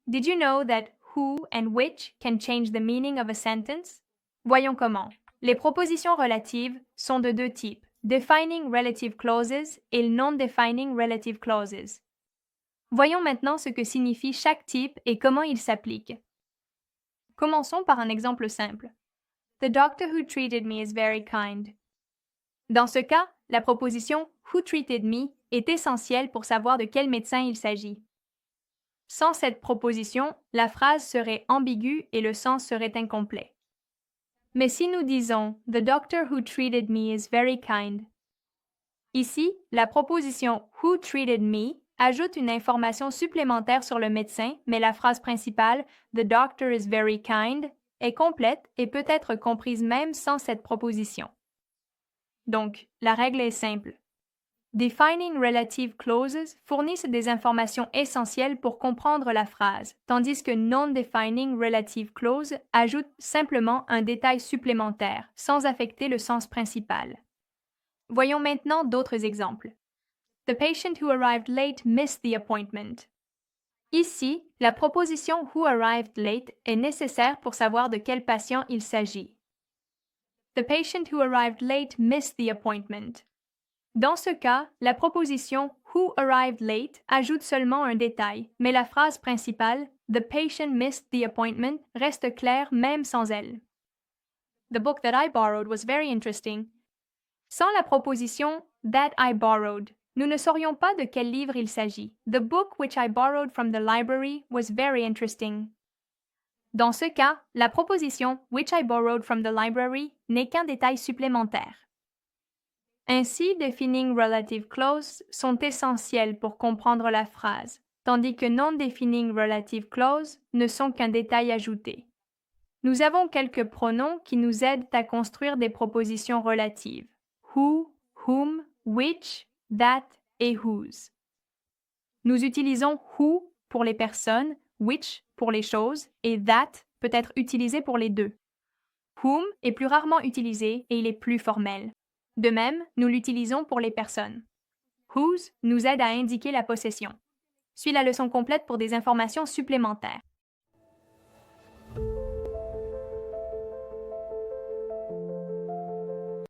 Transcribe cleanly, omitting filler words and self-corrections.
Did you know that who and which can change the meaning of a sentence? Voyons comment. Les propositions relatives sont de deux types, defining relative clauses et non-defining relative clauses. Voyons maintenant ce que signifie chaque type et comment il s'applique. Commençons par un exemple simple. The doctor who treated me is very kind. Dans ce cas, la proposition who treated me est essentielle pour savoir de quel médecin il s'agit. Sans cette proposition, la phrase serait ambiguë et le sens serait incomplet. Mais si nous disons The doctor who treated me is very kind, ici, la proposition who treated me ajoute une information supplémentaire sur le médecin, mais la phrase principale The doctor is very kind est complète et peut être comprise même sans cette proposition. Donc, la règle est simple. Defining relative clauses fournissent des informations essentielles pour comprendre la phrase, tandis que non-defining relative clause ajoute simplement un détail supplémentaire, sans affecter le sens principal. Voyons maintenant d'autres exemples. The patient who arrived late missed the appointment. Ici, la proposition who arrived late est nécessaire pour savoir de quel patient il s'agit. The patient who arrived late missed the appointment. Dans ce cas, la proposition who arrived late ajoute seulement un détail, mais la phrase principale The patient missed the appointment reste claire même sans elle. The book that I borrowed was very interesting. Sans la proposition that I borrowed, nous ne saurions pas de quel livre il s'agit. The book which I borrowed from the library was very interesting. Dans ce cas, la proposition which I borrowed from the library n'est qu'un détail supplémentaire. Ainsi, defining relative clauses sont essentielles pour comprendre la phrase, tandis que non-defining relative clauses ne sont qu'un détail ajouté. Nous avons quelques pronoms qui nous aident à construire des propositions relatives. Who, whom, which, that et whose. Nous utilisons who pour les personnes, which pour les choses et that peut être utilisé pour les deux. Whom est plus rarement utilisé et il est plus formel. De même, nous l'utilisons pour les personnes. Whose nous aide à indiquer la possession. Suis la leçon complète pour des informations supplémentaires.